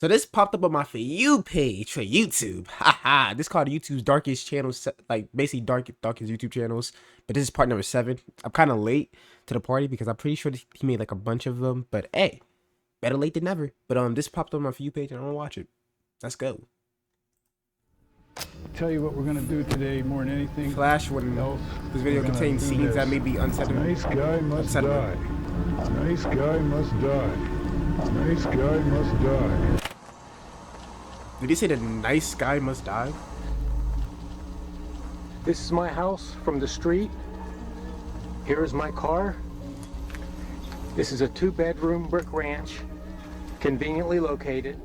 So this popped up on my For You page for YouTube. Haha. This called YouTube's darkest channels, like basically darkest YouTube channels. But this is part number 7. I'm kind of late to the party because I'm pretty sure he made like a bunch of them. But hey, better late than never. But this popped up on my For You page and I want to watch it. Let's go. Tell you what we're gonna do today more than anything. Flash when this video contains scenes that may be unsettling. Nice guy must die. Nice guy must die. Nice guy must die. Did he say the nice guy must die? This is my house from the street. Here is my car. This is a 2-bedroom brick ranch, conveniently located.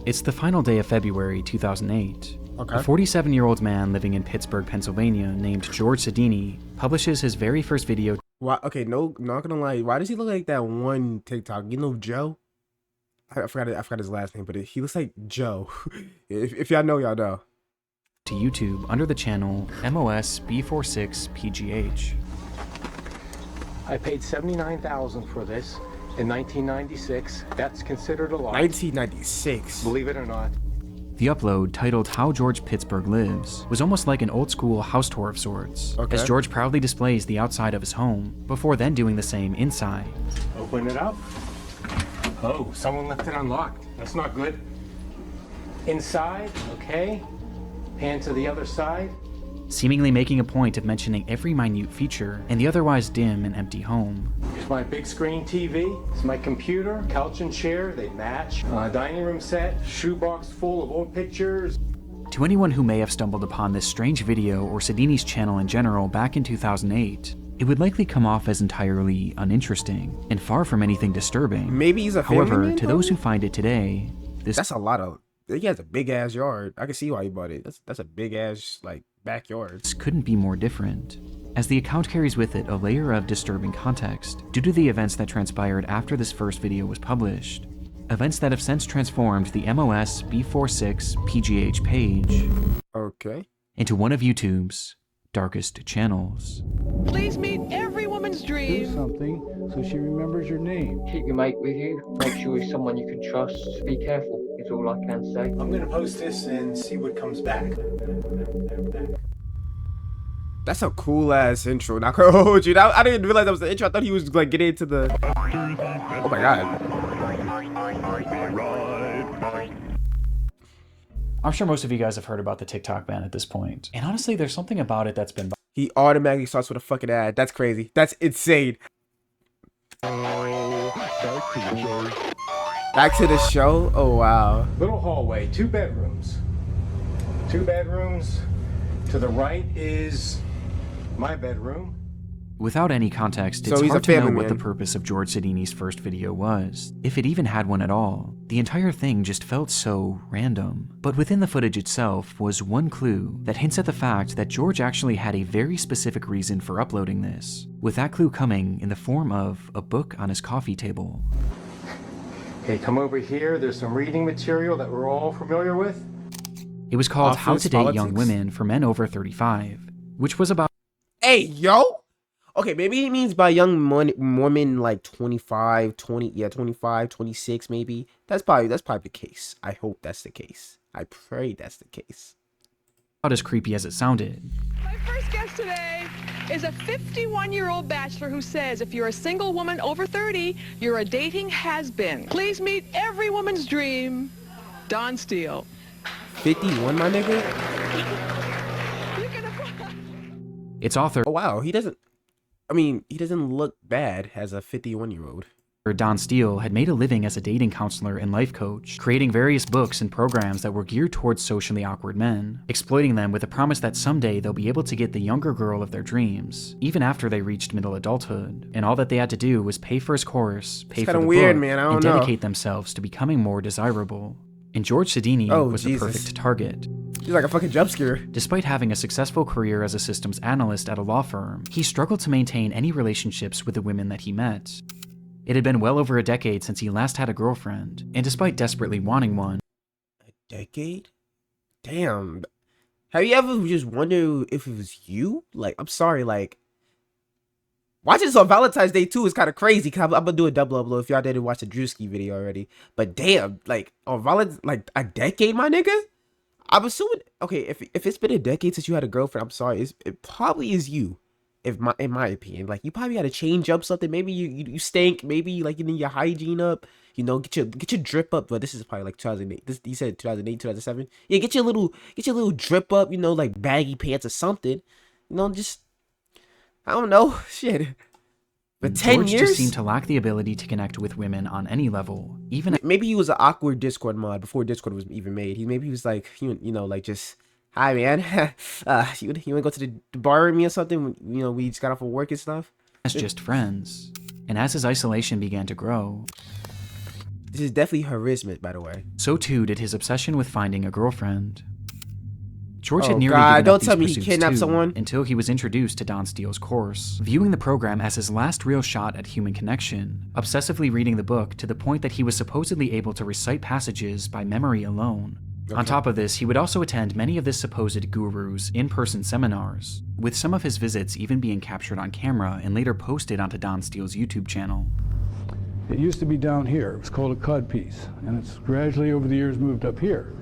It's the final day of February 2008. Okay. A 47-year-old man living in Pittsburgh, Pennsylvania, named George Sidini, publishes his very first video. Why? Okay, no, not gonna lie. Why does he look like that one TikTok? You know, Joe. I forgot his last name, but he looks like Joe. if y'all know, y'all know. To YouTube under the channel MOS B46PGH. I paid $79,000 for this in 1996. That's considered a lot. 1996. Believe it or not. The upload, titled How George Pittsburgh Lives, was almost like an old-school house tour of sorts, okay, as George proudly displays the outside of his home, before then doing the same inside. Open it up. Oh, someone left it unlocked. That's not good. Inside, okay. Pan to the other side. Seemingly making a point of mentioning every minute feature in the otherwise dim and empty home. Here's my big screen TV. It's my computer, couch and chair, they match. Dining room set, shoebox full of old pictures. To anyone who may have stumbled upon this strange video or Sidini's channel in general back in 2008, it would likely come off as entirely uninteresting and far from anything disturbing. Maybe he's a family However, man, to those who find it today, that's a lot of. He has a big ass yard. I can see why he bought it. That's a big ass like backyard. This couldn't be more different, as the account carries with it a layer of disturbing context due to the events that transpired after this first video was published. Events that have since transformed the MOS B46PGH page into one of YouTube's darkest channels. Please meet every woman's Do dream. something so she remembers your name. Keep your mate with you. Make sure he's someone you can trust. Be careful, is all I can say. I'm gonna post this and see what comes back. That's a cool ass intro. Not gonna hold you. I didn't realize that was the intro. I thought he was like getting into the. Oh my god. I'm sure most of you guys have heard about the TikTok ban at this point. And honestly, there's something about it that's been... He automatically starts with a fucking ad. That's crazy. That's insane. Back to the show? Oh, wow. Little hallway, 2 bedrooms. 2 bedrooms. To the right is my bedroom. Without any context, So it's he's hard a to know family what the man. purpose of George Sidini's first video was, if it even had one at all. The entire thing just felt so random. But within the footage itself was one clue that hints at the fact that George actually had a very specific reason for uploading this, with that clue coming in the form of a book on his coffee table. Okay, come over here. There's some reading material that we're all familiar with. It was called How Office to Date Young Politics? Women for Men Over 35, which was about Hey, yo. Okay, maybe he means by young woman like 25, 25, 26 maybe. That's probably the case. I hope that's the case. I pray that's the case. as creepy as it sounded. My first guest today is a 51-year-old bachelor who says if you're a single woman over 30, you're a dating has-been. Please meet every woman's dream, Don Steele. 51, my nigga? You're gonna... Its author, Oh, wow. He doesn't look bad as a 51-year-old. Don Steele, had made a living as a dating counselor and life coach, creating various books and programs that were geared towards socially awkward men, exploiting them with the promise that someday they'll be able to get the younger girl of their dreams, even after they reached middle adulthood, and all that they had to do was pay for his course, pay for the weird, book, man. I and don't know. dedicate themselves to becoming more desirable. And George Sidini was Jesus. the perfect target. He's like a fucking jump scare. Despite having a successful career as a systems analyst at a law firm, he struggled to maintain any relationships with the women that he met. It had been well over a decade since he last had a girlfriend, and despite desperately wanting one, A decade? Damn. Have you ever just wondered if it was you? Like, I'm sorry, like, Watching this on Valentine's Day too is kind of crazy. Cause I'm gonna do a double upload if y'all didn't watch the Drewski video already. But damn, like on Valentine's, like a decade, my nigga. I'm assuming. Okay, if it's been a decade since you had a girlfriend, I'm sorry. It probably is you. In my opinion, like you probably got to change up something. Maybe you stink. Maybe like you need your hygiene up. You know, get your drip up. But this is probably like 2008. This you said 2008, 2007. Yeah, get your little drip up. You know, like baggy pants or something. You know, just I don't know, shit. But 10 George years? just seemed to lack the ability to connect with women on any level, even. Maybe he was an awkward Discord mod before Discord was even made. Maybe he was like, you know, like just, hi man, you want to go to the bar with me or something? You know, we just got off of work and stuff. As just friends. And as his isolation began to grow, this is definitely harassment, by the way. So too did his obsession with finding a girlfriend. George had Oh nearly God, given don't up tell these me he pursuits kidnapped too, someone. until he was introduced to Don Steele's course, viewing the program as his last real shot at human connection, obsessively reading the book to the point that he was supposedly able to recite passages by memory alone. Okay. On top of this, he would also attend many of this supposed guru's in-person seminars, with some of his visits even being captured on camera and later posted onto Don Steele's YouTube channel. It used to be down here. It was called a codpiece, and it's gradually over the years moved up here.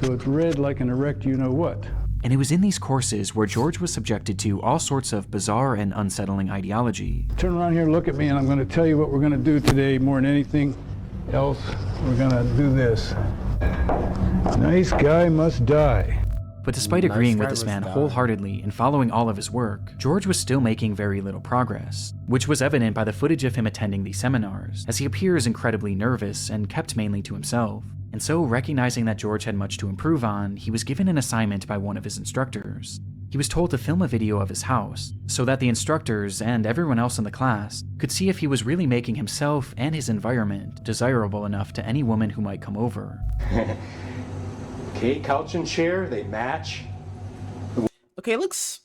So it's read like an erect you-know-what. And it was in these courses where George was subjected to all sorts of bizarre and unsettling ideology. Turn around here, look at me, and I'm going to tell you what we're going to do today more than anything else. We're going to do this. Nice guy must die. But despite agreeing with this man wholeheartedly and following all of his work, George was still making very little progress, which was evident by the footage of him attending these seminars, as he appears incredibly nervous and kept mainly to himself. And so, recognizing that George had much to improve on, he was given an assignment by one of his instructors. He was told to film a video of his house, so that the instructors and everyone else in the class could see if he was really making himself and his environment desirable enough to any woman who might come over. Okay, couch and chair, they match. Okay, it looks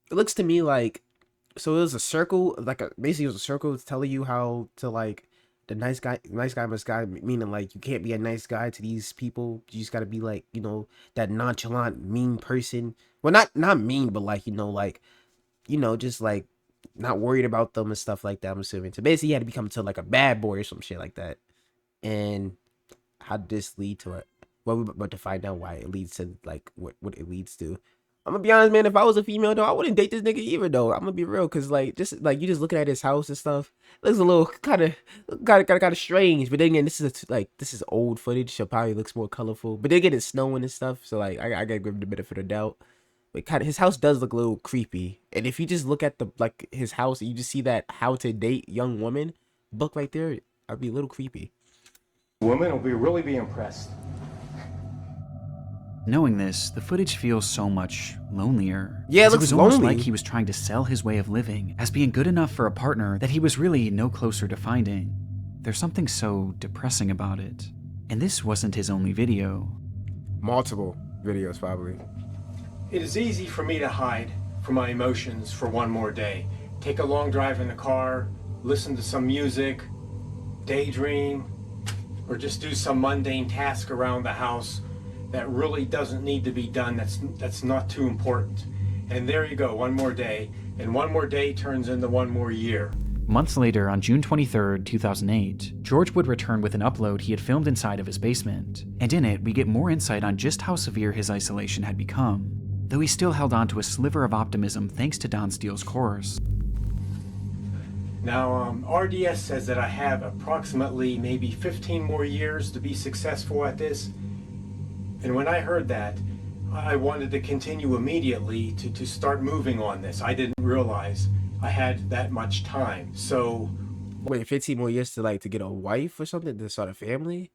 to me like, so it was a circle, basically it was a circle telling you how to like, the nice guy must die, meaning like you can't be a nice guy to these people. You just gotta be like, you know, that nonchalant, mean person. Well, not mean, but like, you know, just like not worried about them and stuff like that. I'm assuming. So basically, you had to become to like a bad boy or some shit like that. And how did this lead to it? Well, we're about to find out why it leads to like what it leads to. I'm gonna be honest, man. If I was a female though, I wouldn't date this nigga either though. I'm gonna be real, cause like just like you just looking at his house and stuff, it looks a little kind of strange. But then again, this is old footage, so probably looks more colorful. But then again, it's snowing and stuff, so like I gotta give him the benefit of the doubt. But his house does look a little creepy. And if you just look at his house, and you just see that "How to Date Young Woman" book right there, I'd be a little creepy. Women will really be impressed. Knowing this, the footage feels so much lonelier. Yeah, it was lonely. Almost like he was trying to sell his way of living as being good enough for a partner that he was really no closer to finding. There's something so depressing about it. And this wasn't his only video. Multiple videos, probably. It is easy for me to hide from my emotions for one more day. Take a long drive in the car, listen to some music, daydream, or just do some mundane task around the house that really doesn't need to be done, that's not too important. And there you go, one more day, and one more day turns into one more year. Months later, on June 23rd, 2008, George would return with an upload he had filmed inside of his basement, and in it we get more insight on just how severe his isolation had become, though he still held on to a sliver of optimism thanks to Don Steele's course. Now, RDS says that I have approximately maybe 15 more years to be successful at this. And when I heard that, I wanted to continue immediately to start moving on this. I didn't realize I had that much time. So wait, 15 more years to get a wife or something, to start a family?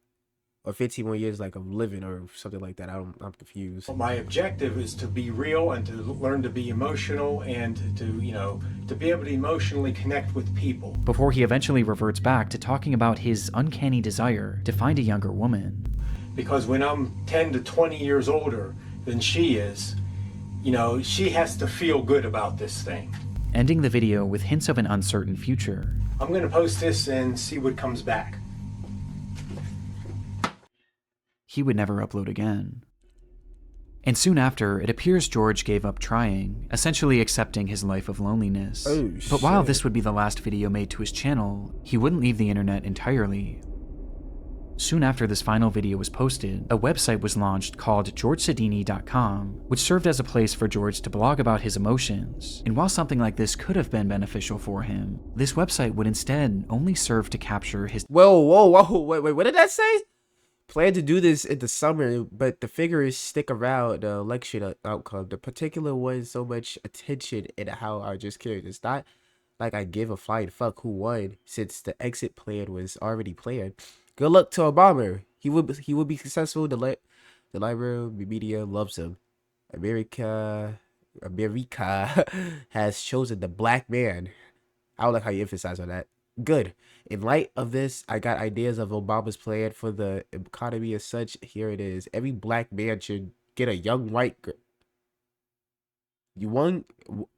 Or 15 more years of living or something like that? I'm confused. My objective is to be real and to learn to be emotional and to be able to emotionally connect with people. Before he eventually reverts back to talking about his uncanny desire to find a younger woman. Because when I'm 10 to 20 years older than she is, she has to feel good about this thing. Ending the video with hints of an uncertain future. I'm going to post this and see what comes back. He would never upload again. And soon after, it appears George gave up trying, essentially accepting his life of loneliness. Oh, but while shit. this would be the last video made to his channel, he wouldn't leave the internet entirely. Soon after this final video was posted, a website was launched called georgesedini.com, which served as a place for George to blog about his emotions. And while something like this could have been beneficial for him, this website would instead only serve to capture his— Whoa, wait, what did that say? Plan to do this in the summer, but the figures stick around the election outcome. The particular one so much attention and how I just cared. It's not like I give a flying fuck who won, since the exit plan was already planned. Good luck to Obama. He will be successful. The liberal media loves him. America has chosen the black man. I don't like how you emphasize on that. Good. In light of this, I got ideas of Obama's plan for the economy as such. Here it is. Every black man should get a young white girl.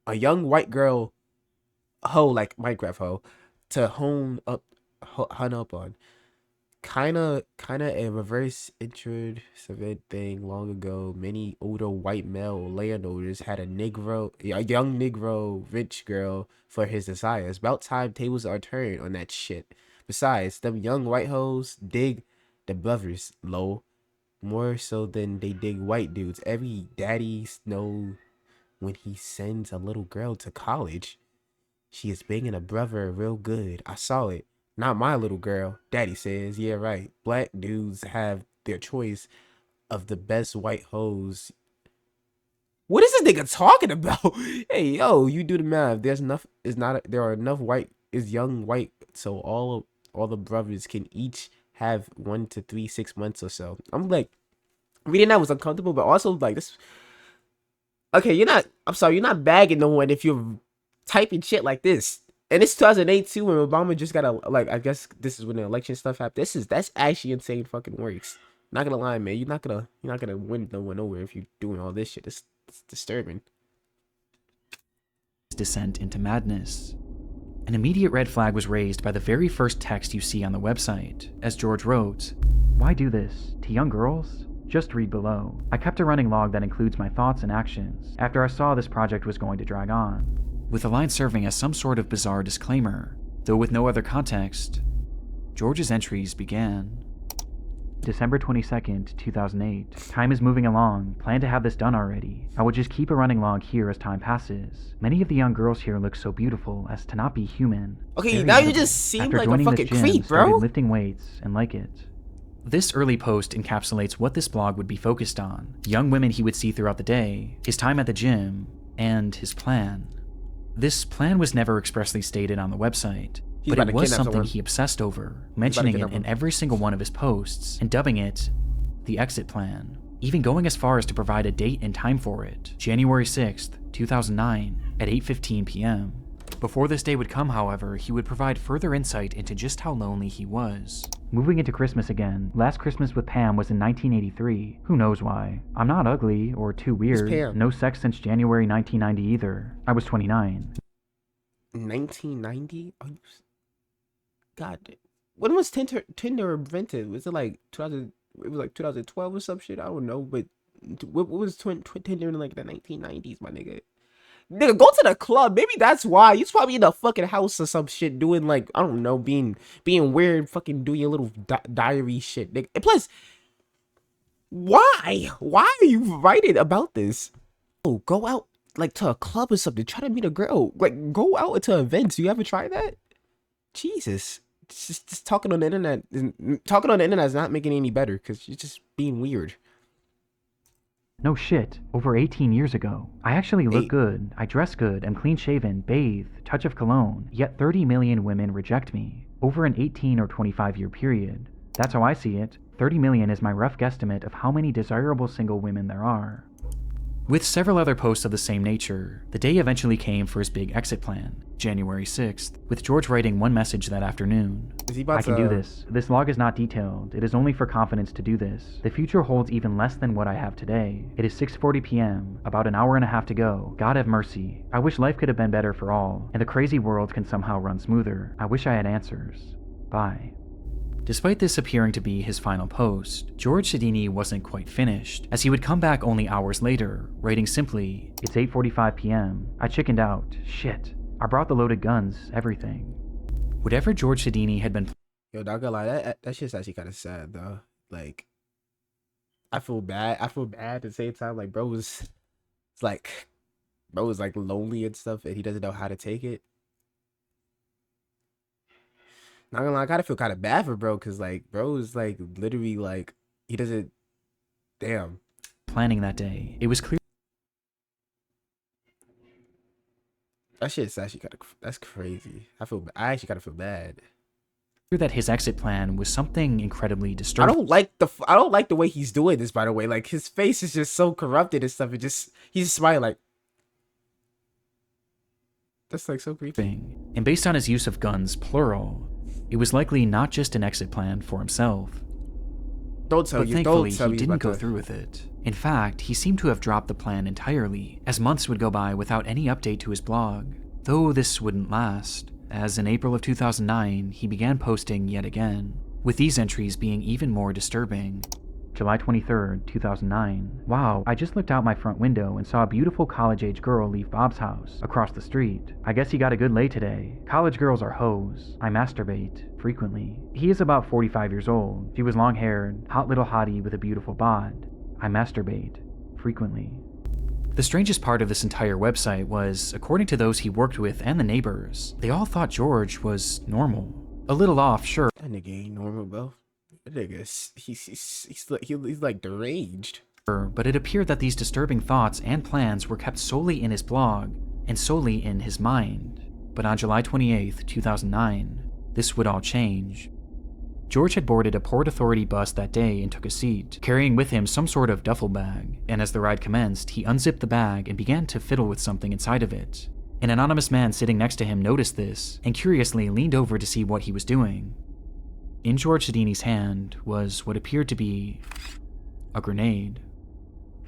A young white girl, hoe like Minecraft hoe, to hunt up on. Kinda a reverse introed event thing long ago. Many older white male landowners had a young Negro rich girl for his desires. About time tables are turned on that shit. Besides, them young white hoes dig the brothers low, more so than they dig white dudes. Every daddy know when he sends a little girl to college, she is banging a brother real good. I saw it. Not my little girl, daddy says. Yeah, right. Black dudes have their choice of the best white hoes. What is this nigga talking about? Hey, yo, you do the math. There are enough young white, so all the brothers can each have 1 to 3 6 months or so. I'm like, reading that was uncomfortable, but also like this. Okay, I'm sorry, you're not bagging no one if you're typing shit like this. And it's 2008 too, when Obama just got I guess this is when the election stuff happened. That's actually insane fucking works. Not gonna lie, man. You're not gonna win no one over if you're doing all this shit. It's disturbing. Descent into madness. An immediate red flag was raised by the very first text you see on the website, as George wrote, "Why do this? To young girls? Just read below. I kept a running log that includes my thoughts and actions after I saw this project was going to drag on," with the line serving as some sort of bizarre disclaimer. Though with no other context, George's entries began. December 22nd, 2008. Time is moving along. Plan to have this done already. I will just keep a running log here as time passes. Many of the young girls here look so beautiful as to not be human. Okay, Very now you edible. just seem After like a joining fucking this gym, creep, started bro. lifting weights and like it. This early post encapsulates what this blog would be focused on: young women he would see throughout the day, his time at the gym, and his plan. This plan was never expressly stated on the website, but it was something he obsessed over, mentioning it in every single one of his posts, and dubbing it the exit plan, even going as far as to provide a date and time for it, January 6th, 2009, at 8:15 p.m. Before this day would come, however, he would provide further insight into just how lonely he was. Moving into Christmas again, last Christmas with Pam was in 1983. Who knows why? I'm not ugly or too weird. No sex since January 1990 either. I was 29. 1990? God, when was Tinder invented? Was it like 2000? It was like 2012 or some shit. I don't know, but what was Tinder in like the 1990s, my nigga? Nigga, go to the club. Maybe that's why. You was probably in a fucking house or some shit doing like, I don't know, being weird, fucking doing your little diary shit, nigga. And plus, why? Why are you writing about this? Oh, go out like to a club or something. Try to meet a girl. Like, go out to events. You ever try that? Jesus. Just talking on the internet. Talking on the internet is not making it any better because you're just being weird. No shit, over 18 years ago. I actually look good, I dress good, am clean shaven, bathe, touch of cologne, yet 30 million women reject me. Over an 18 or 25 year period. That's how I see it. 30 million is my rough guesstimate of how many desirable single women there are. With several other posts of the same nature, the day eventually came for his big exit plan, January 6th, with George writing one message that afternoon. I can do this. This log is not detailed. It is only for confidence to do this. The future holds even less than what I have today. It is 6:40 p.m., about an hour and a half to go. God have mercy. I wish life could have been better for all, and the crazy world can somehow run smoother. I wish I had answers. Bye. Despite this appearing to be his final post, George Sidini wasn't quite finished, as he would come back only hours later, writing simply, "It's 8:45 p.m. I chickened out. Shit. I brought the loaded guns, everything." Whatever George Sidini had been Yo, not gonna lie, that shit's actually kind of sad though. Like, I feel bad. I feel bad at the same time. Like, bro was like lonely and stuff, and he doesn't know how to take it. Not gonna lie, I gotta feel kind of bad for bro, cause like bro is like literally like he doesn't. Damn. planning that day, it was clear That shit's actually kind of, that's crazy. I actually kind of feel bad. that his exit plan was something incredibly I disturbing. don't like the way he's doing this, by the way. Like, his face is just so corrupted and stuff. He's just smiling like, that's like so creepy. And based on his use of guns, plural, it was likely not just an exit plan for himself. Don't tell But you. thankfully, Don't tell he me didn't about go that. through with it. In fact, he seemed to have dropped the plan entirely, as months would go by without any update to his blog. Though this wouldn't last, as in April of 2009, he began posting yet again, with these entries being even more disturbing. July 23rd, 2009. Wow, I just looked out my front window and saw a beautiful college-age girl leave Bob's house, across the street. I guess he got a good lay today. College girls are hoes. I masturbate, frequently. He is about 45 years old. She was long-haired, hot little hottie with a beautiful bod. I masturbate, frequently. The strangest part of this entire website was, according to those he worked with and the neighbors, they all thought George was normal. A little off, sure, That nigga ain't normal, bro. That nigga, he's like deranged. but it appeared that these disturbing thoughts and plans were kept solely in his blog and solely in his mind. But on July 28th, 2009, this would all change. George had boarded a Port Authority bus that day and took a seat, carrying with him some sort of duffel bag, and as the ride commenced, he unzipped the bag and began to fiddle with something inside of it. An anonymous man sitting next to him noticed this, and curiously leaned over to see what he was doing. In George Sidini's hand was what appeared to be a grenade.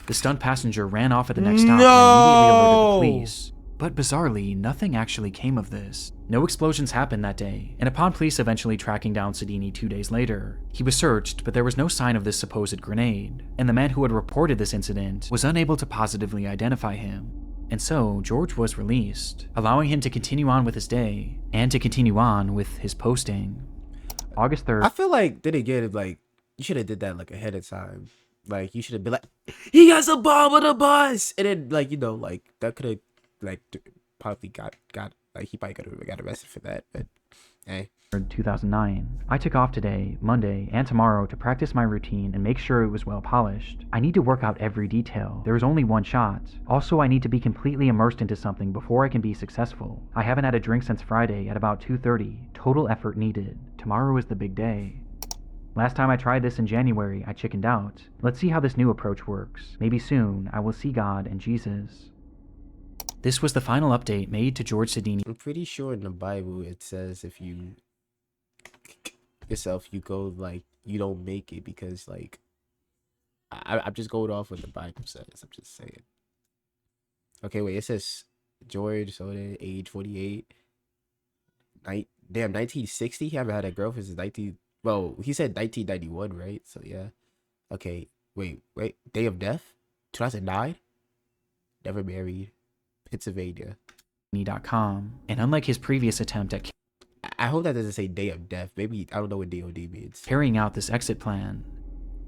The stunned passenger ran off at the next stop and immediately alerted the police. But bizarrely, nothing actually came of this. No explosions happened that day, and upon police eventually tracking down Sidini 2 days later, he was searched, but there was no sign of this supposed grenade, and the man who had reported this incident was unable to positively identify him. And so, George was released, allowing him to continue on with his day, and to continue on with his posting. August 3rd. I feel like, then again, like, you should have did that, like, ahead of time. Like, you should have been like, he got a bomb on the bus! And then, like, you know, like, that could have, like, probably got, like, he probably could have got arrested for that, but, hey. 2009. I took off today, Monday, and tomorrow to practice my routine and make sure it was well polished. I need to work out every detail. There is only one shot. Also, I need to be completely immersed into something before I can be successful. I haven't had a drink since Friday at about 2:30. Total effort needed. Tomorrow is the big day. Last time I tried this in January, I chickened out. Let's see how this new approach works. Maybe soon, I will see God and Jesus. This was the final update made to George Sidini. I'm pretty sure in the Bible it says if you yourself, you go, like, you don't make it because, like, I'm just going off what the Bible says. I'm just saying. Okay, wait, it says George Soda, age 48. Damn, 1960? He haven't had a girlfriend since 19... Well, he said 1991, right? So, yeah. Okay, wait. Day of death? 2009? Never married. Pennsylvania. .com, and unlike his previous attempt at I hope that doesn't say day of death. Maybe, I don't know what DOD means. carrying out this exit plan,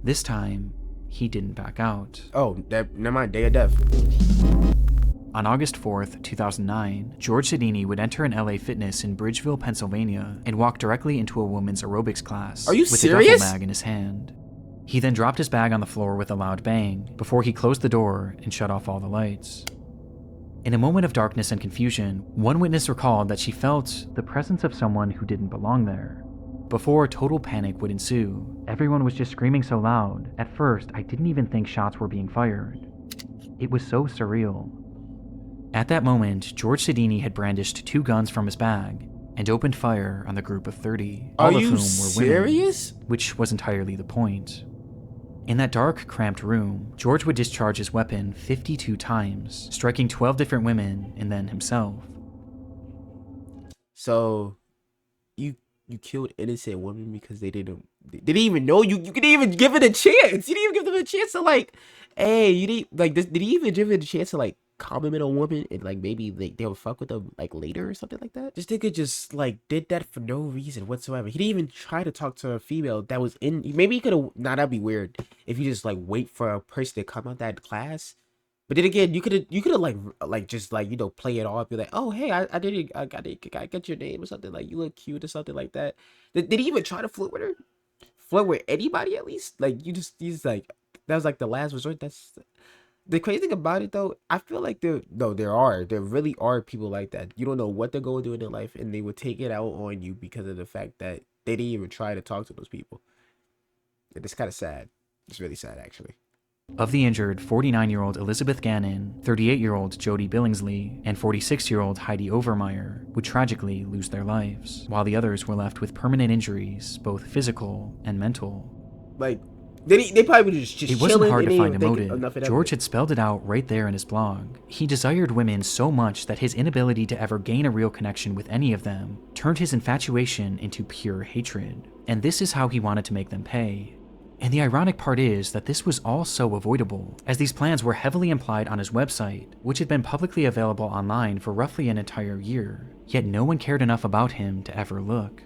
this time, he didn't back out. Oh, never mind, day of death. On August 4th, 2009, George Sidini would enter an LA Fitness in Bridgeville, Pennsylvania, and walk directly into a woman's aerobics class. Are you with serious? a duffel bag in his hand. He then dropped his bag on the floor with a loud bang, before he closed the door and shut off all the lights. In a moment of darkness and confusion, one witness recalled that she felt the presence of someone who didn't belong there. Before total panic would ensue, everyone was just screaming so loud. At first, I didn't even think shots were being fired. It was so surreal. At that moment, George Sidini had brandished 2 guns from his bag and opened fire on the group of 30, all of whom were serious? women, which was entirely the point. In that dark, cramped room, George would discharge his weapon 52 times, striking 12 different women and then himself. So, you you killed innocent women because they didn't even know you. You didn't even give it a chance. You didn't even give them a chance to like, hey, you didn't like this. Did he even give it a chance to like compliment a woman and like maybe they'll fuck with them like later or something like that? This nigga just like did that for no reason whatsoever. He didn't even try to talk to a female that was in. Maybe he could have. Nah, that'd be weird if you just like wait for a person to come out that class. But then again, you could have like just like, you know, play it off. Be like, oh hey, I got your name or something, like you look cute or something like that. Did he even try to flirt with her? Flirt with anybody at least? Like he's like, that was like the last resort. That's the crazy thing about it though. I feel like there really are people like that. You don't know what they're going to do in their life, and they would take it out on you because of the fact that they didn't even try to talk to those people. And it's kind of sad. It's really sad actually. Of the injured, 49-year-old Elizabeth Gannon, 38-year-old Jody Billingsley, and 46-year-old Heidi Overmeyer would tragically lose their lives, while the others were left with permanent injuries, both physical and mental. Like, they probably would just it wasn't hard to find a motive. motive. George had spelled it out right there in his blog. He desired women so much that his inability to ever gain a real connection with any of them turned his infatuation into pure hatred. And this is how he wanted to make them pay. And the ironic part is that this was all so avoidable, as these plans were heavily implied on his website, which had been publicly available online for roughly an entire year, yet no one cared enough about him to ever look.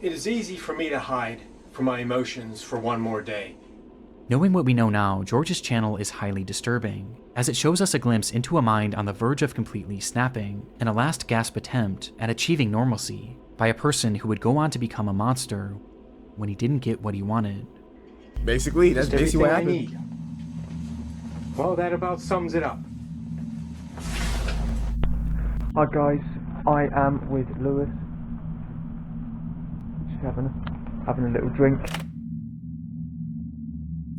It is easy for me to hide from my emotions for one more day. Knowing what we know now, George's channel is highly disturbing, as it shows us a glimpse into a mind on the verge of completely snapping, and a last gasp attempt at achieving normalcy, by a person who would go on to become a monster when he didn't get what he wanted. Basically, that's basically what happened. Well, that about sums it up. Hi guys, I am with Lewis. Just having a little drink.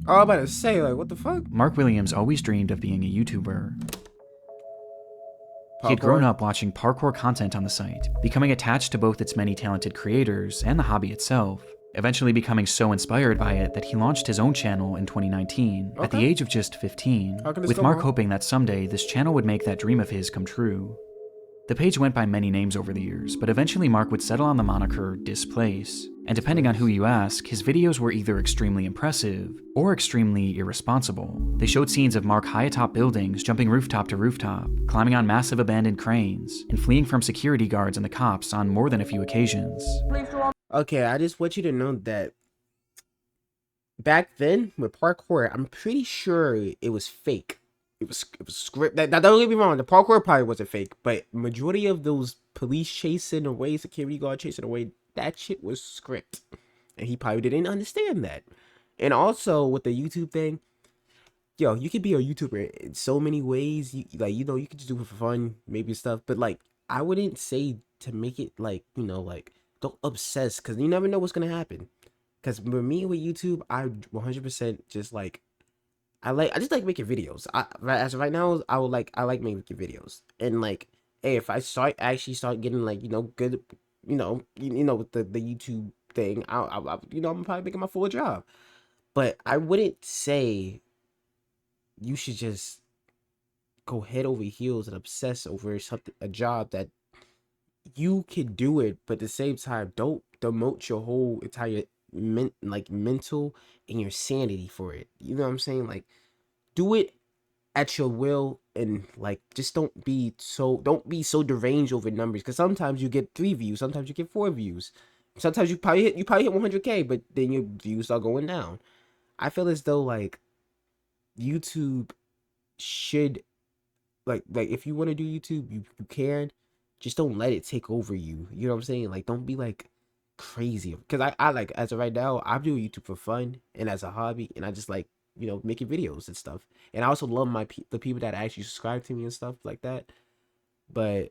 Oh, I'm about to say, like, what the fuck? Mark Williams always dreamed of being a YouTuber. He had grown up watching parkour content on the site, becoming attached to both its many talented creators and the hobby itself, eventually becoming so inspired by it that he launched his own channel in 2019, at the age of just 15, with Mark hoping that someday this channel would make that dream of his come true. The page went by many names over the years, but eventually Mark would settle on the moniker Displace, and depending on who you ask, his videos were either extremely impressive or extremely irresponsible. They showed scenes of Mark high atop buildings, jumping rooftop to rooftop, climbing on massive abandoned cranes, and fleeing from security guards and the cops on more than a few occasions. Okay, I just want you to know that back then with parkour, I'm pretty sure it was fake. It was script. Now, don't get me wrong, the parkour probably wasn't fake, but majority of those police chasing away, security guard chasing away, that shit was script. And he probably didn't understand that. And also with the YouTube thing, yo, you could be a YouTuber in so many ways. You could just do it for fun, maybe stuff. But like, I wouldn't say to make it like, like, don't obsess, because you never know what's gonna happen. Because with me with YouTube, I 100% just like, I just like making videos. As of right now, I like making videos. And like, hey, if I start getting like, good, with the YouTube thing, I'm probably making my full job. But I wouldn't say you should just go head over heels and obsess over a job that you can do it, but at the same time, don't demote your whole entire mental and your sanity for it. You know what I'm saying? Like, do it at your will, and like, just don't be so deranged over numbers, because sometimes you get 3 views, sometimes you get 4 views, sometimes you probably hit 100K, but then your views start going down. I feel as though like YouTube should like if you want to do YouTube, you can, just don't let it take over you. You know what I'm saying? Like, don't be like crazy, because I like, as of right now, I'm doing YouTube for fun and as a hobby, and I just like, making videos and stuff. And I also love the people that actually subscribe to me and stuff like that. But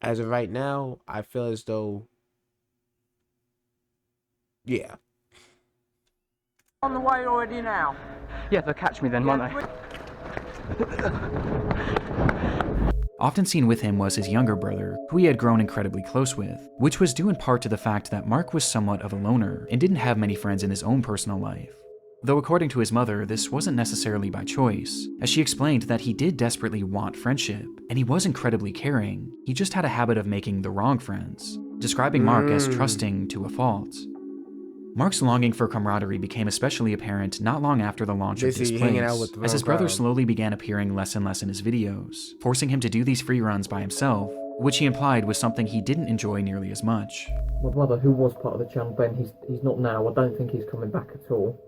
as of right now, I feel as though, yeah. On the way already now? Yeah, they'll catch me then, won't they? Often seen with him was his younger brother, who he had grown incredibly close with, which was due in part to the fact that Mark was somewhat of a loner and didn't have many friends in his own personal life. Though according to his mother, this wasn't necessarily by choice, as she explained that he did desperately want friendship, and he was incredibly caring. He just had a habit of making the wrong friends, describing Mark as trusting to a fault. Mark's longing for camaraderie became especially apparent not long after the launch of Displace, as his brother slowly began appearing less and less in his videos, forcing him to do these free runs by himself, which he implied was something he didn't enjoy nearly as much. My brother, who was part of the channel, Ben, he's not now. I don't think he's coming back at all.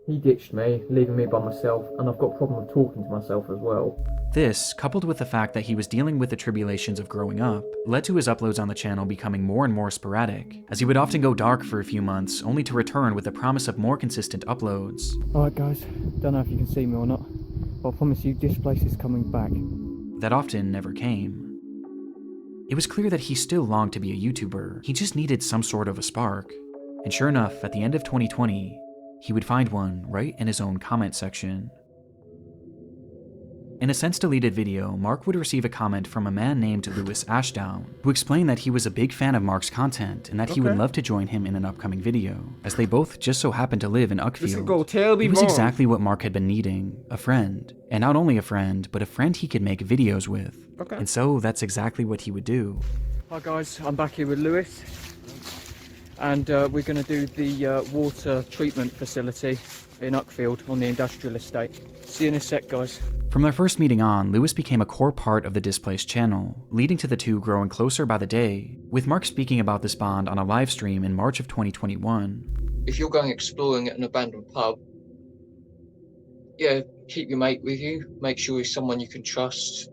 He ditched me, leaving me by myself, and I've got a problem with talking to myself as well. This, coupled with the fact that he was dealing with the tribulations of growing up, led to his uploads on the channel becoming more and more sporadic, as he would often go dark for a few months, only to return with the promise of more consistent uploads. Alright guys, don't know if you can see me or not, but I promise you Displace is coming back. That often never came. It was clear that he still longed to be a YouTuber, he just needed some sort of a spark. And sure enough, at the end of 2020, he would find one right in his own comment section. In a since-deleted video, Mark would receive a comment from a man named Lewis Ashdown, who explained that he was a big fan of Mark's content and that he would love to join him in an upcoming video, as they both just so happened to live in Uckfield. It was exactly what Mark had been needing, a friend. And not only a friend, but a friend he could make videos with. And so that's exactly what he would do. Hi guys, I'm back here with Lewis, and we're going to do the water treatment facility in Uckfield on the industrial estate. See you in a sec, guys. From their first meeting on, Lewis became a core part of the Displace channel, leading to the two growing closer by the day, with Mark speaking about this bond on a live stream in March of 2021. If you're going exploring at an abandoned pub, yeah, keep your mate with you, make sure he's someone you can trust,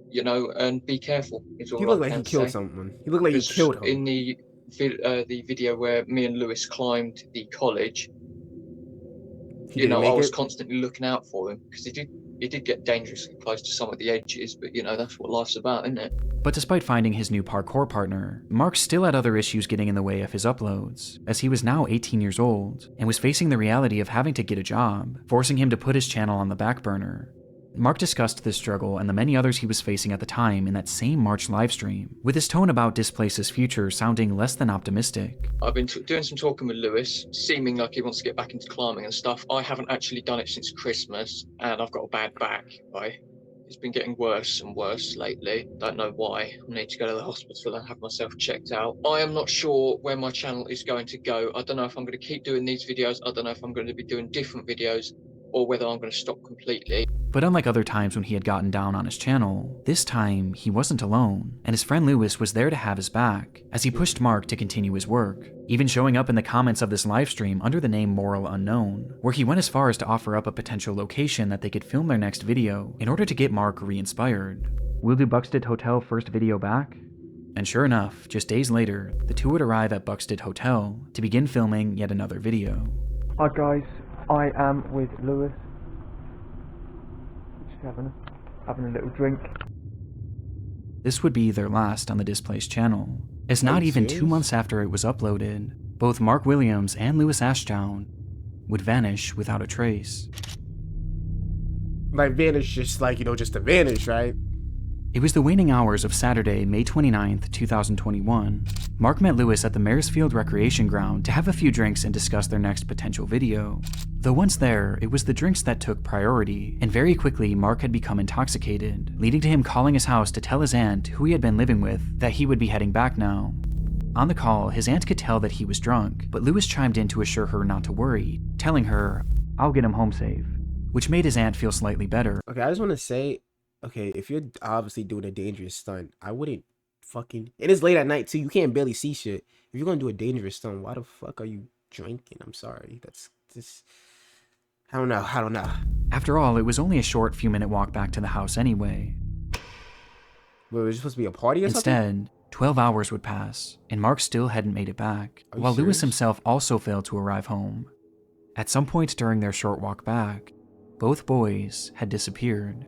you know, and be careful. He looked like he killed someone. He looked like he killed him. In the video where me and Lewis climbed the college, you know, I was constantly looking out for him, because he did get dangerously close to some of the edges, but you know, that's what life's about, isn't it? But despite finding his new parkour partner, Mark still had other issues getting in the way of his uploads, as he was now 18 years old, and was facing the reality of having to get a job, forcing him to put his channel on the back burner. Mark discussed this struggle and the many others he was facing at the time in that same March livestream, with his tone about Displace's future sounding less than optimistic. I've been doing some talking with Lewis, seeming like he wants to get back into climbing and stuff. I haven't actually done it since Christmas, and I've got a bad back, right? It's been getting worse and worse lately. Don't know why. I need to go to the hospital and have myself checked out. I am not sure where my channel is going to go. I don't know if I'm going to keep doing these videos. I don't know if I'm going to be doing different videos, or whether I'm going to stop completely. But unlike other times when he had gotten down on his channel, this time he wasn't alone, and his friend Lewis was there to have his back, as he pushed Mark to continue his work, even showing up in the comments of this livestream under the name Moral Unknown, where he went as far as to offer up a potential location that they could film their next video in order to get Mark re-inspired. We'll do Buxted Hotel first video back? And sure enough, just days later, the two would arrive at Buxted Hotel to begin filming yet another video. Hi guys, I am with Lewis. Just having a little drink. This would be their last on the Displace channel, as not even 2 months after it was uploaded, both Mark Williams and Lewis Ashdown would vanish without a trace. Like vanish, just like, you know, just to vanish, right? It was the waning hours of Saturday, May 29th, 2021. Mark met Lewis at the Maresfield Recreation Ground to have a few drinks and discuss their next potential video. Though once there, it was the drinks that took priority, and very quickly Mark had become intoxicated, leading to him calling his house to tell his aunt, who he had been living with, that he would be heading back now. On the call, his aunt could tell that he was drunk, but Lewis chimed in to assure her not to worry, telling her, "I'll get him home safe," which made his aunt feel slightly better. Okay, I just want to say, okay, if you're obviously doing a dangerous stunt, I wouldn't fucking... It is late at night, too. You can't barely see shit. If you're going to do a dangerous stunt, why the fuck are you drinking? I'm sorry. That's just... I don't know. After all, it was only a short few-minute walk back to the house anyway. Wait, was it supposed to be a party or something? Instead, 12 hours would pass, and Mark still hadn't made it back, while Lewis himself also failed to arrive home. At some point during their short walk back, both boys had disappeared.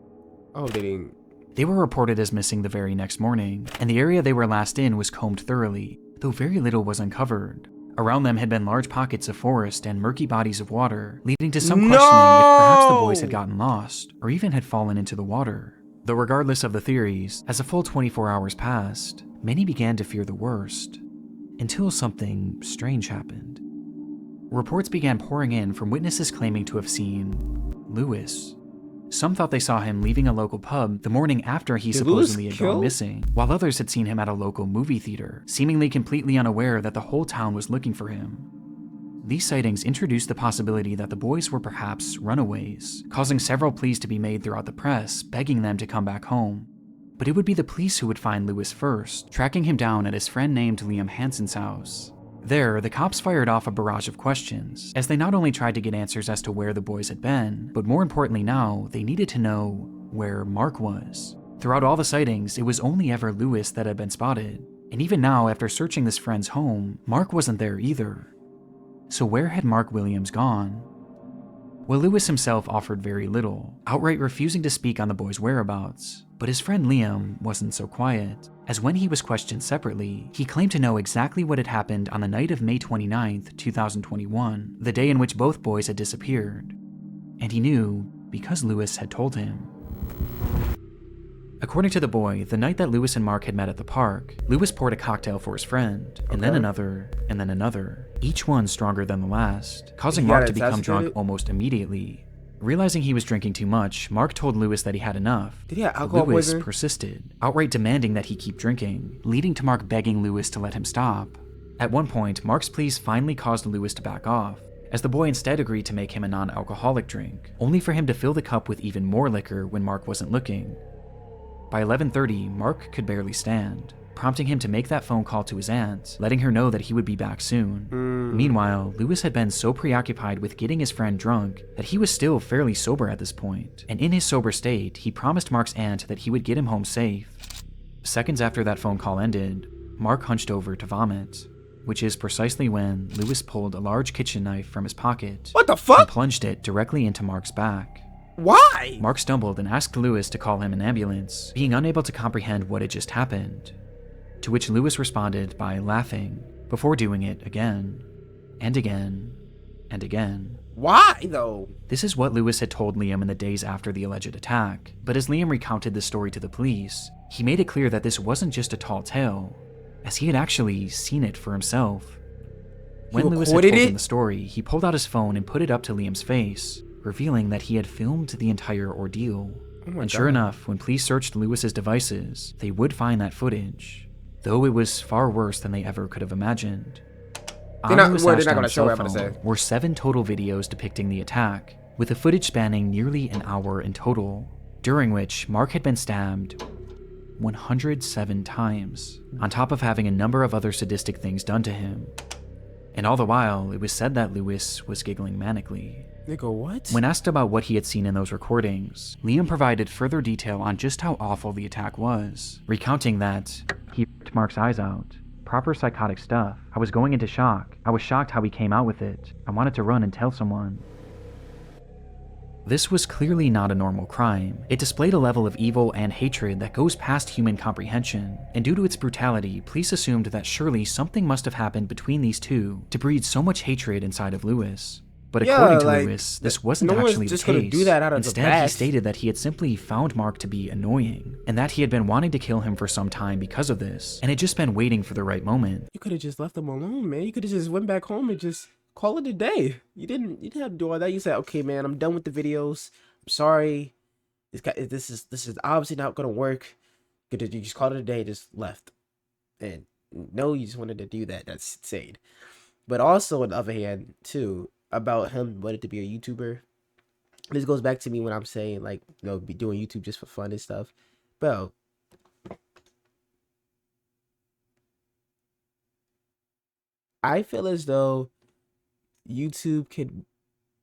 Oh, they didn't... They were reported as missing the very next morning, and the area they were last in was combed thoroughly, though very little was uncovered. Around them had been large pockets of forest and murky bodies of water, leading to some questioning if perhaps the boys had gotten lost, or even had fallen into the water. Though regardless of the theories, as a full 24 hours passed, many began to fear the worst, until something strange happened. Reports began pouring in from witnesses claiming to have seen Lewis. Some thought they saw him leaving a local pub the morning after he supposedly had gone missing, while others had seen him at a local movie theater, seemingly completely unaware that the whole town was looking for him. These sightings introduced the possibility that the boys were perhaps runaways, causing several pleas to be made throughout the press, begging them to come back home. But it would be the police who would find Lewis first, tracking him down at his friend named Liam Hansen's house. There, the cops fired off a barrage of questions, as they not only tried to get answers as to where the boys had been, but more importantly now, they needed to know where Mark was. Throughout all the sightings, it was only ever Lewis that had been spotted, and even now, after searching this friend's home, Mark wasn't there either. So where had Mark Williams gone? Well, Lewis himself offered very little, outright refusing to speak on the boys' whereabouts. But his friend Liam wasn't so quiet, as when he was questioned separately, he claimed to know exactly what had happened on the night of May 29th, 2021, the day in which both boys had disappeared. And he knew because Lewis had told him. According to the boy, the night that Lewis and Mark had met at the park, Lewis poured a cocktail for his friend, and then another, and then another, each one stronger than the last, causing Mark to become drunk almost immediately. Realizing he was drinking too much, Mark told Lewis that he had enough. Did he have alcohol Lewis poisoning? persisted, outright demanding that he keep drinking, leading to Mark begging Lewis to let him stop. At one point, Mark's pleas finally caused Lewis to back off, as the boy instead agreed to make him a non-alcoholic drink, only for him to fill the cup with even more liquor when Mark wasn't looking. By 11:30, Mark could barely stand, prompting him to make that phone call to his aunt, letting her know that he would be back soon. Meanwhile, Lewis had been so preoccupied with getting his friend drunk that he was still fairly sober at this point, and in his sober state, he promised Mark's aunt that he would get him home safe. Seconds after that phone call ended, Mark hunched over to vomit, which is precisely when Lewis pulled a large kitchen knife from his pocket What the fuck? and plunged it directly into Mark's back. Why? Mark stumbled and asked Lewis to call him an ambulance, being unable to comprehend what had just happened. To which Lewis responded by laughing, before doing it again, and again, and again. Why, though? This is what Lewis had told Liam in the days after the alleged attack, but as Liam recounted this story to the police, he made it clear that this wasn't just a tall tale, as he had actually seen it for himself. When Lewis had told him the story, he pulled out his phone and put it up to Liam's face, revealing that he had filmed the entire ordeal. And sure enough, when police searched Lewis's devices, they would find that footage, though it was far worse than they ever could have imagined. On Lewis Ashdown's cell phone were 7 total videos depicting the attack, with the footage spanning nearly an hour in total, during which Mark had been stabbed 107 times, on top of having a number of other sadistic things done to him. And all the while, it was said that Lewis was giggling manically. Nigga, what? When asked about what he had seen in those recordings, Liam provided further detail on just how awful the attack was, recounting that he ripped Mark's eyes out. Proper psychotic stuff. I was going into shock. I was shocked how he came out with it. I wanted to run and tell someone. This was clearly not a normal crime. It displayed a level of evil and hatred that goes past human comprehension, and due to its brutality, police assumed that surely something must have happened between these two to breed so much hatred inside of Lewis. But according to Lewis, this wasn't actually the case. Do that out of Instead, he stated that he had simply found Mark to be annoying, and that he had been wanting to kill him for some time because of this, and had just been waiting for the right moment. You could have just left him alone, man. You could have just went back home and just call it a day. You didn't have to do all that. You said, okay, man, I'm done with the videos. I'm sorry. This is obviously not gonna work. You just called it a day, just left. And no, you just wanted to do that. That's insane. But also, on the other hand, too, about him wanting to be a YouTuber. This goes back to me when I'm saying, like, you know, be doing YouTube just for fun and stuff. Bro, I feel as though YouTube can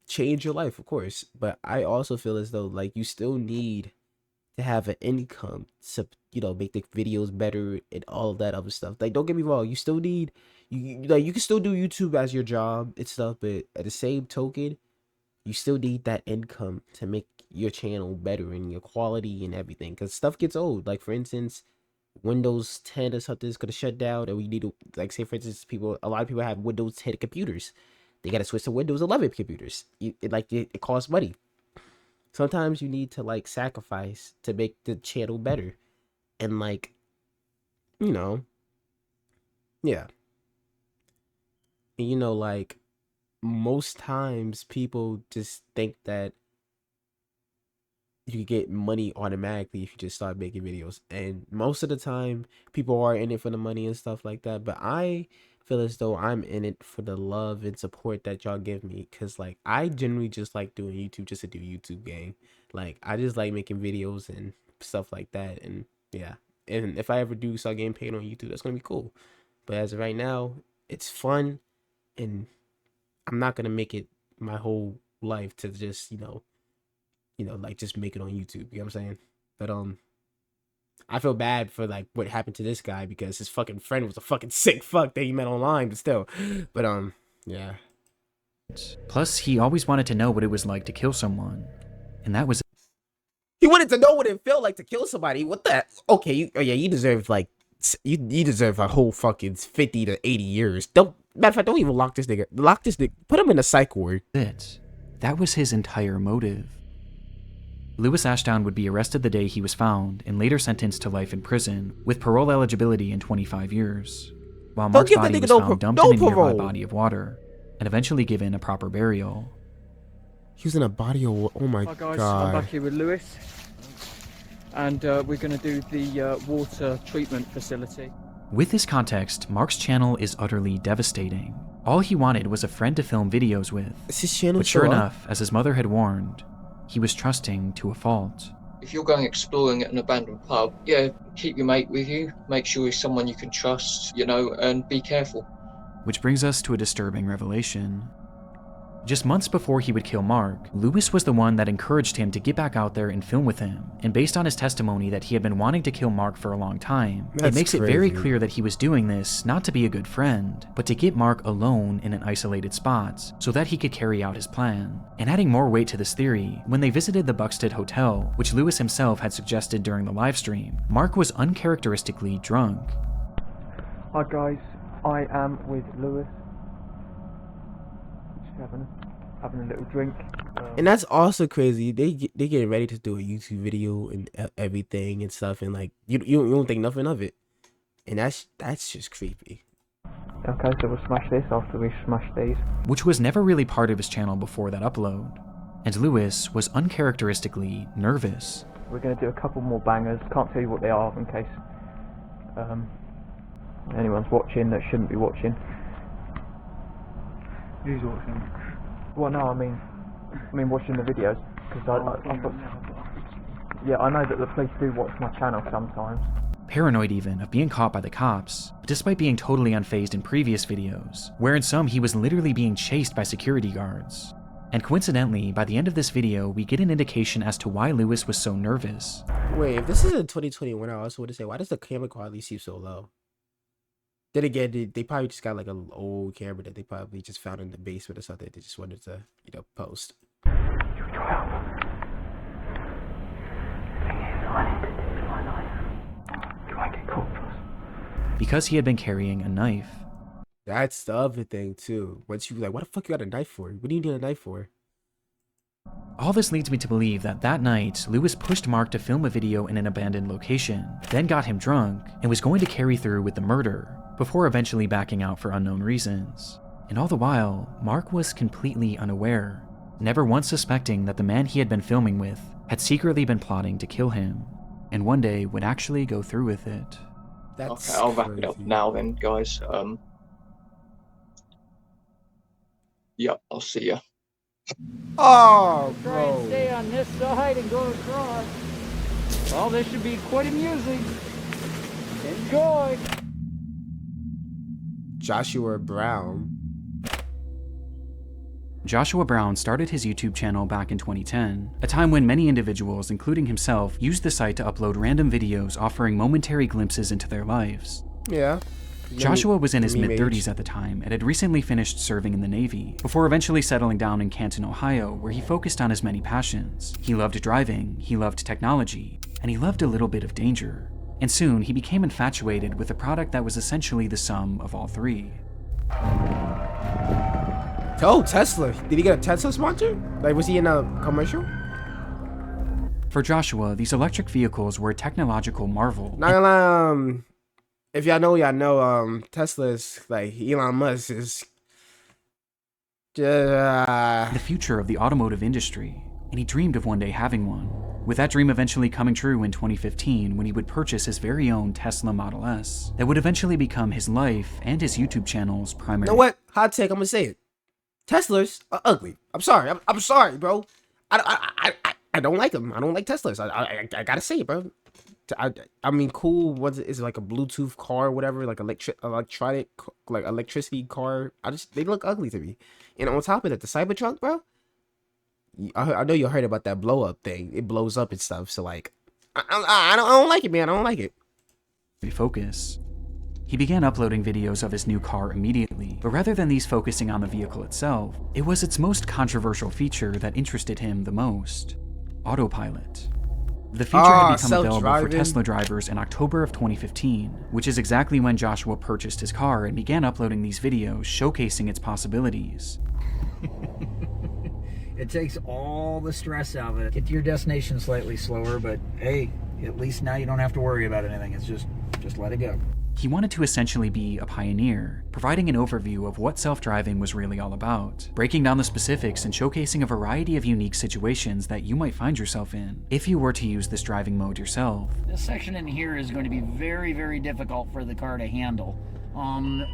change your life, of course, but I also feel as though, like, you still need to have an income to, you know, make the videos better and all of that other stuff. Like, don't get me wrong, you still need, you can still do YouTube as your job and stuff, but at the same token, you still need that income to make your channel better and your quality and everything, because stuff gets old. Like, for instance, Windows 10 or something is gonna shut down, and we need to, like, say for instance, a lot of people have Windows 10 computers. They gotta switch to Windows 11 computers. It costs money. Sometimes you need to, like, sacrifice to make the channel better, and, like, you know, yeah. And, you know, like, most times people just think that you can get money automatically if you just start making videos. And most of the time, people are in it for the money and stuff like that. But I feel as though I'm in it for the love and support that y'all give me. Cause like I generally just like doing YouTube just to do YouTube gang. Like I just like making videos and stuff like that. And yeah. And if I ever do start getting paid on YouTube, that's gonna be cool. But as of right now, it's fun, and I'm not gonna make it my whole life to just, like just make it on YouTube. You know what I'm saying? But I feel bad for like what happened to this guy because his fucking friend was a fucking sick fuck that he met online, but still. But yeah. Plus, he always wanted to know what it was like to kill someone. And that was He wanted to know what it felt like to kill somebody. What the? Okay, you deserve like you deserve a whole fucking 50 to 80 years. Don't, matter of fact, don't even lock this nigga. Lock this nigga. Put him in a psych ward. it. That was his entire motive. Louis Ashdown would be arrested the day he was found and later sentenced to life in prison with parole eligibility in 25 years, while Mark's give the body nigga was no found dumped no in a nearby parole. body of water and eventually given a proper burial. He was in a body of water. Oh my Hi guys, I'm god. back here with Lewis, and we're going to do the water treatment facility. With this context, Mark's channel is utterly devastating. All he wanted was a friend to film videos with, Is his channel but sure still up? enough, as his mother had warned, he was trusting to a fault. If you're going exploring at an abandoned pub, yeah, keep your mate with you. Make sure he's someone you can trust, and be careful. Which brings us to a disturbing revelation. Just months before he would kill Mark, Louis was the one that encouraged him to get back out there and film with him, and based on his testimony that he had been wanting to kill Mark for a long time, it That's makes it very crazy. clear that he was doing this not to be a good friend, but to get Mark alone in an isolated spot so that he could carry out his plan. And adding more weight to this theory, when they visited the Buxted Hotel, which Louis himself had suggested during the livestream, Mark was uncharacteristically drunk. Hi guys, I am with Lewis. Just having a little drink. And that's also crazy. They getting ready to do a YouTube video and everything and stuff, and like you don't think nothing of it, and that's just creepy. Okay, so we'll smash this after we smash these. Which was never really part of his channel before that upload. And Louis was uncharacteristically nervous. We're going to do a couple more bangers. Can't tell you what they are in case anyone's watching that shouldn't be watching. Who's watching? Well, no, I mean watching the videos, because I thought, yeah, I know that the police do watch my channel sometimes. Paranoid even of being caught by the cops, despite being totally unfazed in previous videos, where in some he was literally being chased by security guards. And coincidentally, by the end of this video, we get an indication as to why Louis was so nervous. Wait, if this is in 2021, I also would say, why does the camera quality seem so low? Then again, they probably just got like an old camera that they probably just found in the basement or something. They just wanted to, post. Because he had been carrying a knife. That's the other thing too. Once you like, what the fuck you got a knife for? What do you need a knife for? All this leads me to believe that that night, Louis pushed Mark to film a video in an abandoned location, then got him drunk, and was going to carry through with the murder, before eventually backing out for unknown reasons. And all the while, Mark was completely unaware, never once suspecting that the man he had been filming with had secretly been plotting to kill him, and one day would actually go through with it. That's Okay, I'll wrap it up crazy. now then, guys. Yep, I'll see ya. Oh, Try and bro. stay on this side and go across. Well, this should be quite amusing. Enjoy! Joshua Brown. Joshua Brown started his YouTube channel back in 2010, a time when many individuals, including himself, used the site to upload random videos offering momentary glimpses into their lives. Yeah. Joshua was in his meme mid-30s age. at the time and had recently finished serving in the Navy, before eventually settling down in Canton, Ohio, where he focused on his many passions. He loved driving, he loved technology, and he loved a little bit of danger. And soon, he became infatuated with a product that was essentially the sum of all three. Oh, Tesla. Did he get a Tesla sponsor? Like, was he in a commercial? For Joshua, these electric vehicles were a technological marvel. Not gonna lie, if y'all know, Tesla is like Elon Musk is the future of the automotive industry, and he dreamed of one day having one, with that dream eventually coming true in 2015 when he would purchase his very own Tesla Model S that would eventually become his life and his YouTube channel's primary. You know what? Hot take, I'm gonna say it. Teslas are ugly. I'm sorry. I'm sorry, bro. I don't like them. I don't like Teslas. I gotta say it, bro. I mean, cool. What is it, like a Bluetooth car or whatever, like electronic, like electricity car? They look ugly to me. And on top of that, the Cybertruck, bro. I know you heard about that blow up thing. It blows up and stuff. So like, I don't like it, man. I don't like it. Focus. He began uploading videos of his new car immediately, but rather than these focusing on the vehicle itself, it was its most controversial feature that interested him the most: autopilot. The feature had become available for Tesla drivers in October of 2015, which is exactly when Joshua purchased his car and began uploading these videos showcasing its possibilities. It takes all the stress out of it. Get to your destination slightly slower, but hey, at least now you don't have to worry about anything. It's just let it go. He wanted to essentially be a pioneer, providing an overview of what self-driving was really all about, breaking down the specifics and showcasing a variety of unique situations that you might find yourself in if you were to use this driving mode yourself. This section in here is going to be very, very difficult for the car to handle.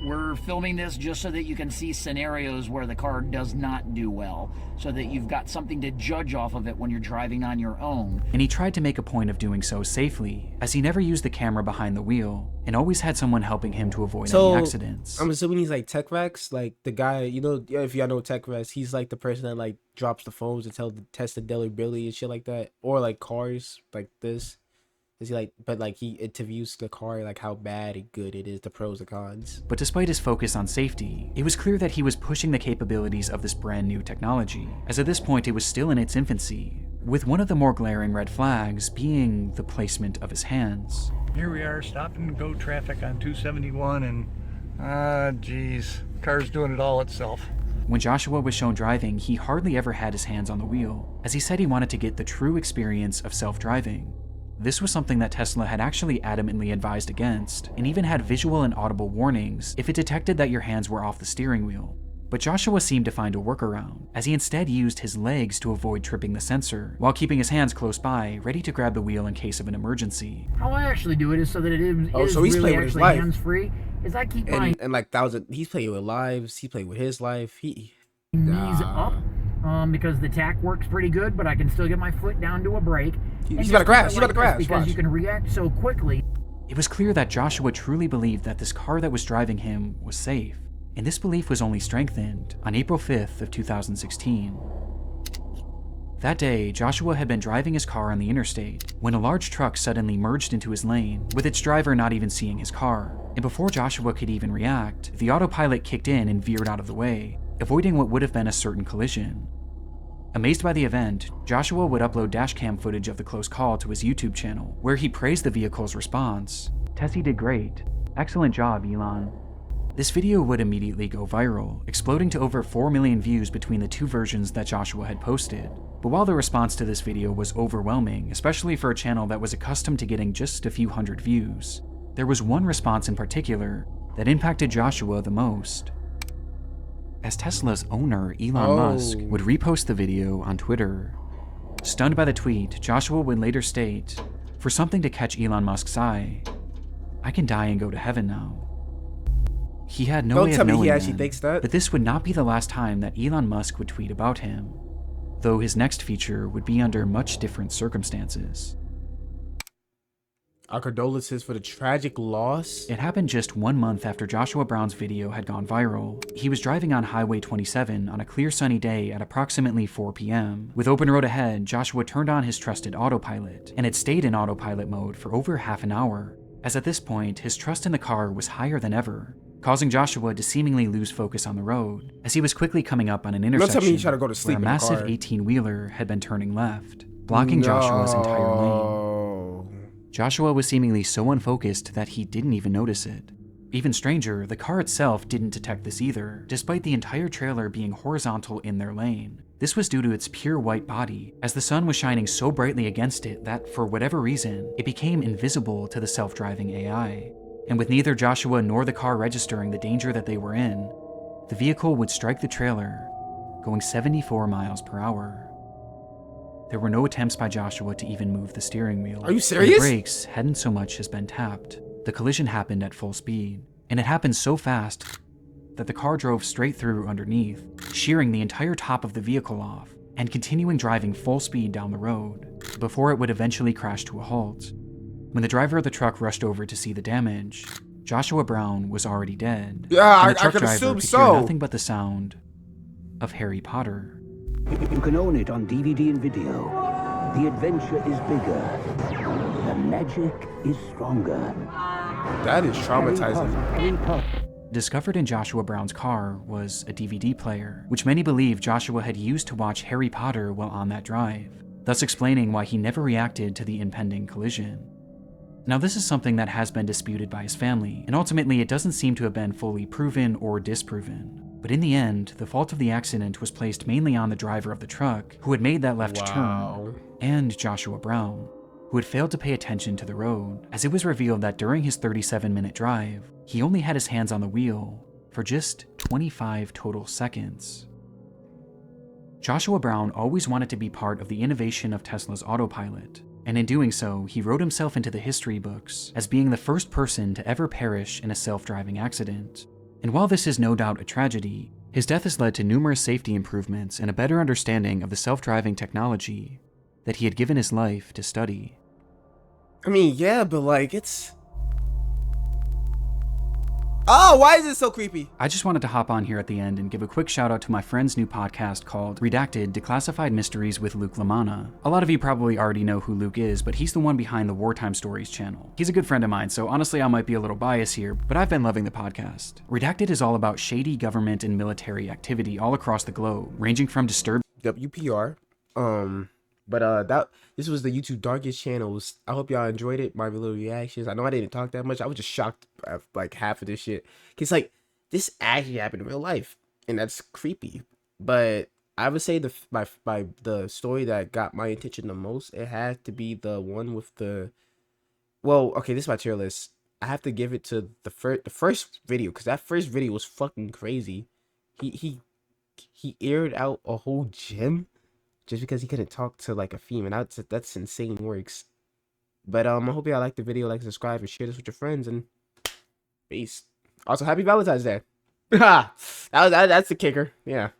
We're filming this just so that you can see scenarios where the car does not do well, so that you've got something to judge off of it when you're driving on your own. And he tried to make a point of doing so safely, as he never used the camera behind the wheel, and always had someone helping him to avoid any accidents. I'm assuming he's like Tech Rex, like the guy, you know, if y'all know Tech Rex, he's like the person that like drops the phones and test the deliverability and shit like that, or like cars like this. Is he like, but like he interviews the car, like how bad and good it is, the pros and cons. But despite his focus on safety, it was clear that he was pushing the capabilities of this brand new technology, as at this point it was still in its infancy, with one of the more glaring red flags being the placement of his hands. Here we are, stop and go traffic on 271, and geez, car's doing it all itself. When Joshua was shown driving, he hardly ever had his hands on the wheel, as he said he wanted to get the true experience of self-driving. This was something that Tesla had actually adamantly advised against, and even had visual and audible warnings if it detected that your hands were off the steering wheel. But Joshua seemed to find a workaround, as he instead used his legs to avoid tripping the sensor, while keeping his hands close by, ready to grab the wheel in case of an emergency. How I actually do it is so that it is so he's really playing with his actually life. hands-free, is I keep my And like he's playing with lives, he played with his life, knees up, because the tack works pretty good, but I can still get my foot down to a brake. He's about to crash, Because watch. you can react so quickly. It was clear that Joshua truly believed that this car that was driving him was safe, and this belief was only strengthened on April 5th of 2016. That day, Joshua had been driving his car on the interstate when a large truck suddenly merged into his lane, with its driver not even seeing his car. And before Joshua could even react, the autopilot kicked in and veered out of the way, avoiding what would have been a certain collision. Amazed by the event, Joshua would upload dashcam footage of the close call to his YouTube channel, where he praised the vehicle's response. "Tessie did great. Excellent job, Elon." This video would immediately go viral, exploding to over 4 million views between the two versions that Joshua had posted. But while the response to this video was overwhelming, especially for a channel that was accustomed to getting just a few hundred views, there was one response in particular that impacted Joshua the most. As Tesla's owner, Elon Musk, would repost the video on Twitter. Stunned by the tweet, Joshua would later state, "For something to catch Elon Musk's eye, I can die and go to heaven now." He had no way of knowing then, but this would not be the last time that Elon Musk would tweet about him, though his next feature would be under much different circumstances. Our condolences for the tragic loss. It happened just 1 month after Joshua Brown's video had gone viral. He was driving on Highway 27 on a clear sunny day at approximately 4 p.m. With open road ahead, Joshua turned on his trusted autopilot, and it stayed in autopilot mode for over half an hour, as at this point, his trust in the car was higher than ever, causing Joshua to seemingly lose focus on the road, as he was quickly coming up on an intersection where a massive 18-wheeler had been turning left, blocking Joshua's entire lane. Joshua was seemingly so unfocused that he didn't even notice it. Even stranger, the car itself didn't detect this either, despite the entire trailer being horizontal in their lane. This was due to its pure white body, as the sun was shining so brightly against it that, for whatever reason, it became invisible to the self-driving AI. And with neither Joshua nor the car registering the danger that they were in, the vehicle would strike the trailer going 74 miles per hour. There were no attempts by Joshua to even move the steering wheel. Are you And serious? the brakes hadn't so much as been tapped. The collision happened at full speed, and it happened so fast that the car drove straight through underneath, shearing the entire top of the vehicle off, and continuing driving full speed down the road, before it would eventually crash to a halt. When the driver of the truck rushed over to see the damage, Joshua Brown was already dead. Yeah, and I the truck could driver assume could so. hear nothing but the sound of Harry Potter. You can own it on DVD and video. The adventure is bigger. The magic is stronger. That is traumatizing. Harry Potter. Discovered in Joshua Brown's car was a DVD player, which many believe Joshua had used to watch Harry Potter while on that drive, thus explaining why he never reacted to the impending collision. Now, this is something that has been disputed by his family, and ultimately it doesn't seem to have been fully proven or disproven. But in the end, the fault of the accident was placed mainly on the driver of the truck, who had made that left turn, and Joshua Brown, who had failed to pay attention to the road, as it was revealed that during his 37-minute drive, he only had his hands on the wheel for just 25 total seconds. Joshua Brown always wanted to be part of the innovation of Tesla's autopilot, and in doing so, he wrote himself into the history books as being the first person to ever perish in a self-driving accident. And while this is no doubt a tragedy, his death has led to numerous safety improvements and a better understanding of the self-driving technology that he had given his life to study. I mean, yeah, but like, it's... Oh, why is it so creepy? I just wanted to hop on here at the end and give a quick shout out to my friend's new podcast called Redacted: Declassified Mysteries with Luke LaManna. A lot of you probably already know who Luke is, but he's the one behind the Wartime Stories channel. He's a good friend of mine, so honestly I might be a little biased here, but I've been loving the podcast. Redacted is all about shady government and military activity all across the globe, ranging from disturbed WPR. This was the YouTube Darkest Channels. I hope y'all enjoyed it. My little reactions. I know I didn't talk that much. I was just shocked at like half of this shit. Cause like this actually happened in real life, and that's creepy. But I would say the story that got my attention the most, it had to be the one with the. Well, okay, this is my tier list. I have to give it to the first video, cause that first video was fucking crazy. He aired out a whole gym just because he couldn't talk to like a female. That's insane works. But I hope y'all like the video, like, subscribe, and share this with your friends, and peace. Also, happy Valentine's Day. That's the kicker. Yeah.